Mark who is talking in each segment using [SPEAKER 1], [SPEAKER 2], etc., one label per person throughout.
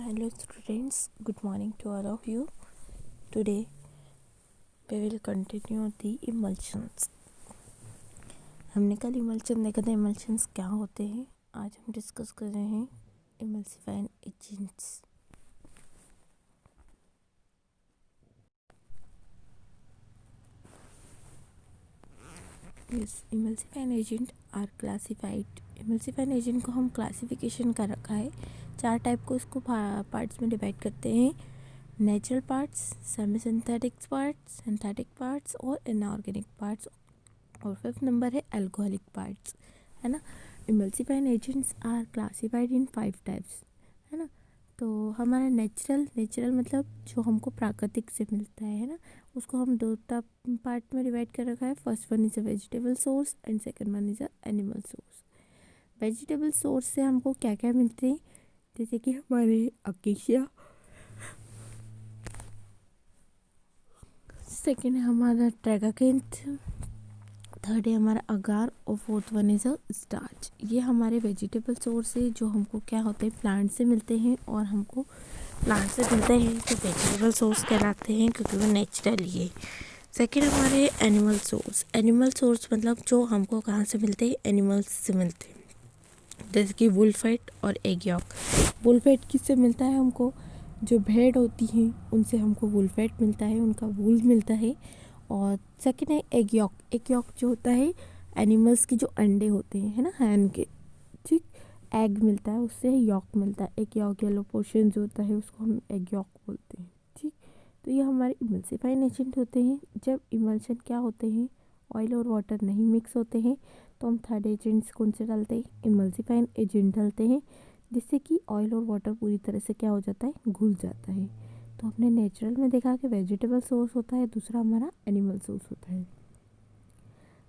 [SPEAKER 1] Hello students, good morning to all of you. Today we will continue the emulsions. हमने कल emulsion देखा था. emulsions क्या होते हैं. आज हम डिस्कस कर रहे हैं emulsifying agents. Yes, emulsifying agent are classified. emulsifying agent को हम क्लासिफिकेशन कर रखा है. 4 टाइप को इसको पार्ट्स में डिवाइड करते हैं. Natural parts, semi synthetic parts, synthetic parts और इनऑर्गेनिक पार्ट्स. और 5th नंबर है अल्कोहलिक पार्ट्स, है ना. Emulsifying agents are classified in 5 types, है ना. तो हमारा नेचुरल मतलब जो हमको प्राकृतिक से मिलता है ना, उसको हम 2 पार्ट में डिवाइड कर रखा है. First one is a vegetable source and second one is a animal source. Vegetable source से हमको क्या क्या मिलते हैं, जैसे कि हमारे अकेशिया, सेकेंड है हमारा ट्रैगाकेंथ, थर्ड है हमारा अगार और fourth one is a starch. ये हमारे वेजिटेबल सोर्स है जो हमको क्या होते हैं, प्लांट से मिलते हैं. और हमको प्लांट से मिलते हैं तो वेजिटेबल सोर्स कहलाते हैं क्योंकि वो नेचुरल ही है. सेकेंड हमारे एनिमल सोर्स. एनिमल सोर्स मतलब जो हमको कहाँ से मिलते हैं, एनिमल्स से मिलते हैं. जैसे कि वुल फैट और एग यॉक. वुल फैट किससे मिलता है हमको, जो भेड़ होती हैं उनसे हमको वुल फैट मिलता है, उनका वूल मिलता है. और सेकेंड है एग यॉक. एग यॉक जो होता है एनिमल्स की जो अंडे होते हैं, है ना, हैन के, ठीक. एग मिलता है, उससे यॉक मिलता है. एग यॉक येलो पोर्शन जो होता है उसको हम एग यॉक बोलते हैं, ठीक. तो ये हमारे इमल्सिफाइंग एजेंट होते हैं. जब इमल्शन क्या होते हैं, ऑयल और वाटर नहीं मिक्स होते हैं, तो हम थर्ड एजेंट्स कौन से डालते हैं, इमल्सिफाइंग एजेंट डालते हैं, जिससे कि ऑयल और वाटर पूरी तरह से क्या हो जाता है, घुल जाता है. तो हमने नेचुरल में देखा कि वेजिटेबल सोर्स होता है, दूसरा हमारा एनिमल सोर्स होता है.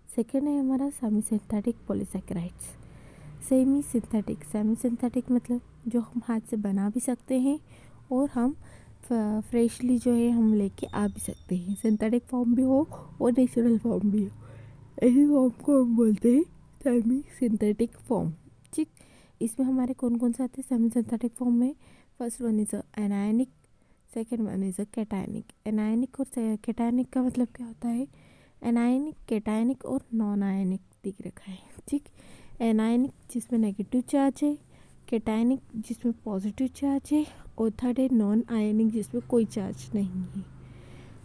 [SPEAKER 1] सेकेंड है हमारा semi synthetic polysaccharides. Semi synthetic मतलब जो हम हाथ से बना भी सकते हैं और हम फ्रेशली जो है हम लेके आ भी सकते हैं. सिंथेटिक फॉर्म भी हो और नेचुरल फॉर्म भी हो, इसी फॉर्म को हम बोलते हैं सेमी सिंथेटिक फॉर्म, ठीक. इसमें हमारे कौन कौन से आते हैं सेमी सिंथेटिक फॉर्म में. First one is anionic, second one is a cationic. Anionic और कैटायनिक का मतलब क्या होता है, एनायनिक, कैटायनिक और नॉन आयनिक दिख रखा है, ठीक. एनायनिक जिसमें नेगेटिव चार्ज है, कैटायनिक जिसमें पॉजिटिव चार्ज है, और थर्ड है नॉन आयनिक जिसमें कोई चार्ज नहीं है.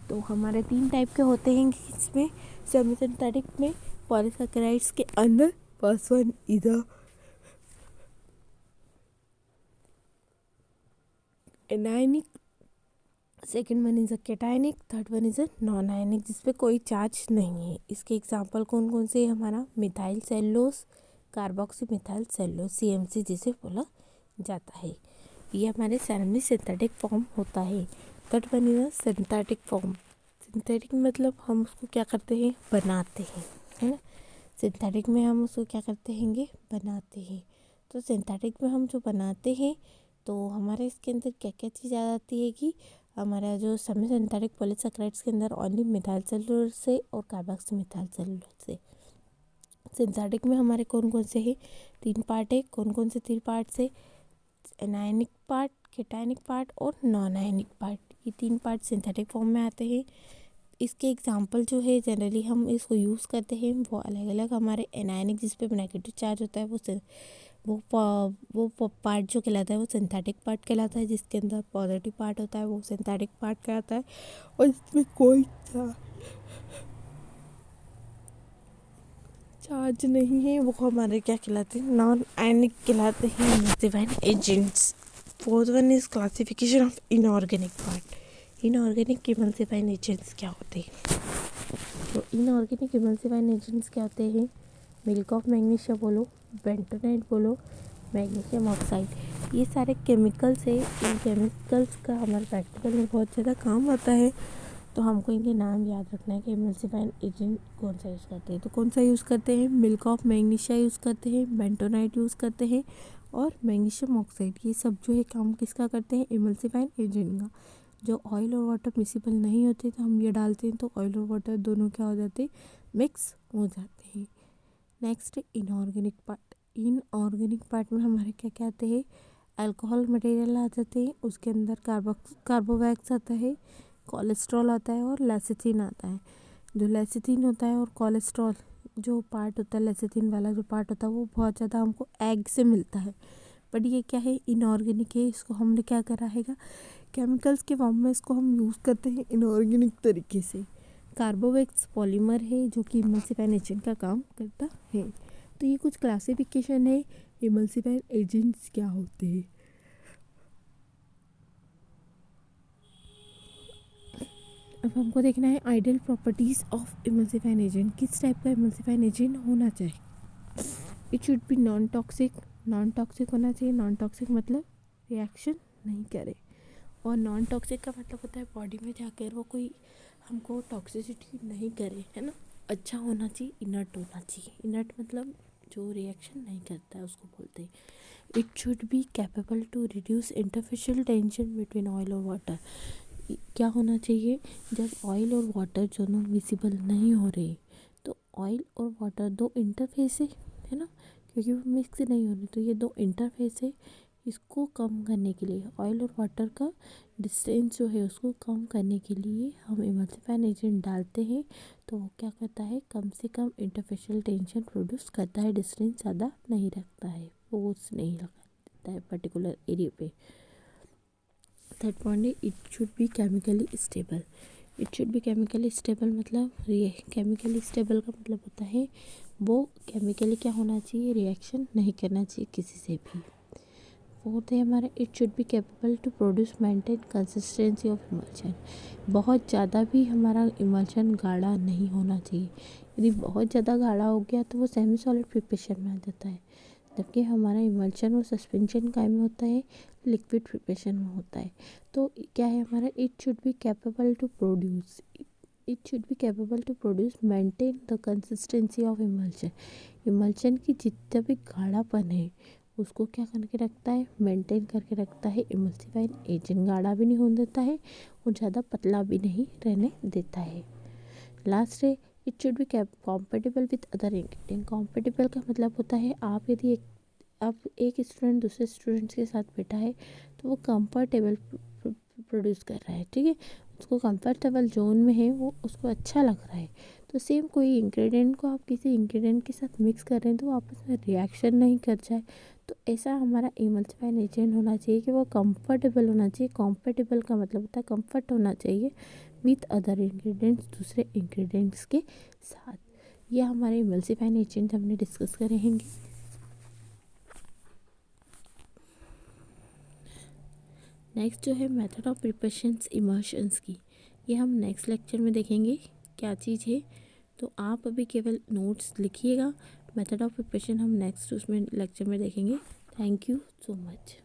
[SPEAKER 1] तो हमारे 3 टाइप के होते हैं इसमें सेमी सिंथेटिक में पॉलीसैकेराइड्स के अंदर. First one is a anionic, second one is a cationic, third one is a non ionic जिसपे कोई चार्ज नहीं है. इसके एग्जांपल कौन कौन से, हमारा methyl cellulose, carboxy methyl cellulose, CMC जिसे बोला जाता है. ये हमारे सेमी सिंथेटिक फॉर्म होता है. Third one is a synthetic form. Synthetic मतलब हम उसको क्या करते हैं, बनाते हैं, है ना. सिंथेटिक में हम उसको क्या करते हैं, बनाते हैं. तो सिंथेटिक में हम जो बनाते हैं तो हमारे इसके अंदर क्या क्या चीज़ आ जाती है कि हमारा जो सेमी सिंथेटिक पॉलीसैकेराइड्स के अंदर ओनली मिथाइल सेलुलोज से और कार्बोक्सी मिथाइल सेलुलोज से. सिंथेटिक में हमारे कौन कौन से हैं, 3 पार्ट है. कौन कौन से 3 पार्ट से, एनायनिक पार्ट, कैटायनिक पार्ट और नॉन आयनिक पार्ट. ये 3 पार्ट सिंथेटिक फॉर्म में आते हैं. इसके एग्जांपल जो है जनरली हम इसको यूज़ करते हैं वो अलग अलग. हमारे एनायनिक जिस पे नेगेटिव चार्ज होता है वो पार्ट जो कहलाता है वो सिंथेटिक पार्ट कहलाता है. जिसके अंदर पॉजिटिव पार्ट होता है वो सिंथेटिक पार्ट कहलाता है. और इसमें कोई चार्ज नहीं है वो हमारे क्या कहलाते हैं, नॉन आयनिक कहलाते हैं emulsifying agents. Fourth one is classification of inorganic part. Inorganic emulsifying agents क्या होते हैं, तो इनऑर्गेनिक इमल्सिफाइंग एजेंट्स क्या होते हैं, मिल्क ऑफ मैग्नीशिया बोलो, बेंटोनाइट बोलो, मैग्नीशियम ऑक्साइड. ये सारे केमिकल्स है. इन केमिकल्स का हमारे प्रैक्टिकल में बहुत ज़्यादा काम आता है. तो हमको इनके नाम याद रखना है कि इमल्सिफाइंग एजेंट कौन सा यूज़ करते हैं. तो कौन सा यूज़ करते हैं, मिल्क ऑफ मैग्नीशिया यूज़ करते हैं, बेंटोनाइट यूज़ करते हैं और मैग्नीशियम ऑक्साइड. ये सब जो है काम किसका करते हैं, इमल्सिफाइंग एजेंट का. जो ऑयल और वाटर मिक्सिबल नहीं होते तो हम ये डालते हैं तो ऑयल और वाटर दोनों क्या हो जाते हैं, मिक्स हो जाते हैं. Next inorganic part. Inorganic part में हमारे क्या क्या आते हैं, अल्कोहल मटेरियल आ जाते हैं, उसके अंदर कार्बोवैक्स आता है, कोलेस्ट्रॉल आता है और लेसिथिन आता है। जो लेसिथिन होता है और कोलेस्ट्रॉल जो पार्ट होता है, लेसिथिन वाला जो पार्ट होता है, वो बहुत ज़्यादा हमको एग से मिलता है। बट ये क्या है, इनऑर्गेनिक है। इसको हमने क्या करा है, केमिकल्स के फॉर्म में इसको हम यूज़ करते हैं इनऑर्गेनिक तरीके से। कार्बोवैक्स पॉलीमर है जो कि इमल्सिफाइंग एजेंट का काम करता है। तो ये कुछ क्लासिफिकेशन है इमल्सिफाइंग एजेंट्स क्या होते हैं। अब हमको देखना है ideal properties of emulsifying agent. किस टाइप का इमल्सिफाइंग एजेंट होना चाहिए। It should B non toxic. Non toxic होना चाहिए। नॉन टॉक्सिक मतलब रिएक्शन नहीं करे, और नॉन टॉक्सिक का मतलब होता है बॉडी में जाकर वो कोई हमको टॉक्सिसिटी नहीं करे, है ना। अच्छा होना चाहिए, इनर्ट होना चाहिए। इनर्ट मतलब जो रिएक्शन नहीं करता है उसको बोलते हैं। It should be capable to reduce interfacial tension between oil और वाटर। क्या होना चाहिए, जब ऑयल और वाटर दोनों विजिबल नहीं हो रहे, तो ऑयल और वाटर दो इंटरफेस है ना, क्योंकि वो मिक्स नहीं हो रहे, तो ये दो इंटरफेस है। इसको कम करने के लिए, ऑयल और वाटर का डिस्टेंस जो है उसको कम करने के लिए हम इमल्सिफाइंग एजेंट डालते हैं। तो वो क्या करता है, कम से कम इंटरफेशियल टेंशन प्रोड्यूस करता है, डिस्टेंस ज़्यादा नहीं रखता है, फोर्स नहीं लगा देता है पर्टिकुलर एरिया पे। थर्ड पॉइंट है, it should B chemically stable. It should B chemically stable मतलब ये केमिकली स्टेबल का मतलब होता है वो केमिकली क्या होना चाहिए, रिएक्शन नहीं करना चाहिए किसी से भी। फोर्थ है हमारा, it should be capable to produce maintain consistency of emulsion. बहुत ज़्यादा भी हमारा इमल्शन गाढ़ा नहीं होना चाहिए। यदि बहुत ज़्यादा गाढ़ा हो गया तो वो सेमी सॉलिड प्रिपरेशन में आ जाता है, जबकि हमारा इमल्शन और सस्पेंशन काय में होता है, लिक्विड प्रिपरेशन में होता है। तो क्या है हमारा, it should be capable to produce, it should be capable to produce maintain the consistency of emulsion. Emulsion की जितना भी गाढ़ापन है उसको क्या करके रखता है, मेंटेन करके रखता है। इमल्सिफाइंग एजेंट गाढ़ा भी नहीं होने देता है और ज़्यादा पतला भी नहीं रहने देता है। लास्ट है, it should B compatible with other ingredient. Compatible का मतलब होता है आप यदि एक स्टूडेंट दूसरे स्टूडेंट्स के साथ बैठा है तो वो कंफर्टेबल प्रोड्यूस कर रहा है, ठीक है, उसको कंफर्टेबल जोन में है, वो उसको अच्छा लग रहा है। तो सेम कोई इंग्रेडिएंट को आप किसी इंग्रेडिएंट के साथ मिक्स कर रहे हैं तो वो आपस में रिएक्शन नहीं कर जाए। तो ऐसा हमारा इमल्सिफाइंग एजेंट होना चाहिए कि वो कंफर्टेबल होना चाहिए। कंफर्टेबल का मतलब होता है कंफर्ट होना चाहिए विथ अदर इंग्रेडिएंट्स, दूसरे इंग्रेडिएंट्स के साथ। ये हमारे इमल्सिफाइंग एजेंट हमने डिस्कस करेंगे। नेक्स्ट जो है मेथड ऑफ प्रिपरेशंस इमल्शंस की, ये हम नेक्स्ट लेक्चर में देखेंगे क्या चीज़ है। तो आप अभी केवल नोट्स लिखिएगा, मेथड ऑफ प्रिपरेशन हम नेक्स्ट उसमें लेक्चर में देखेंगे। Thank you so much.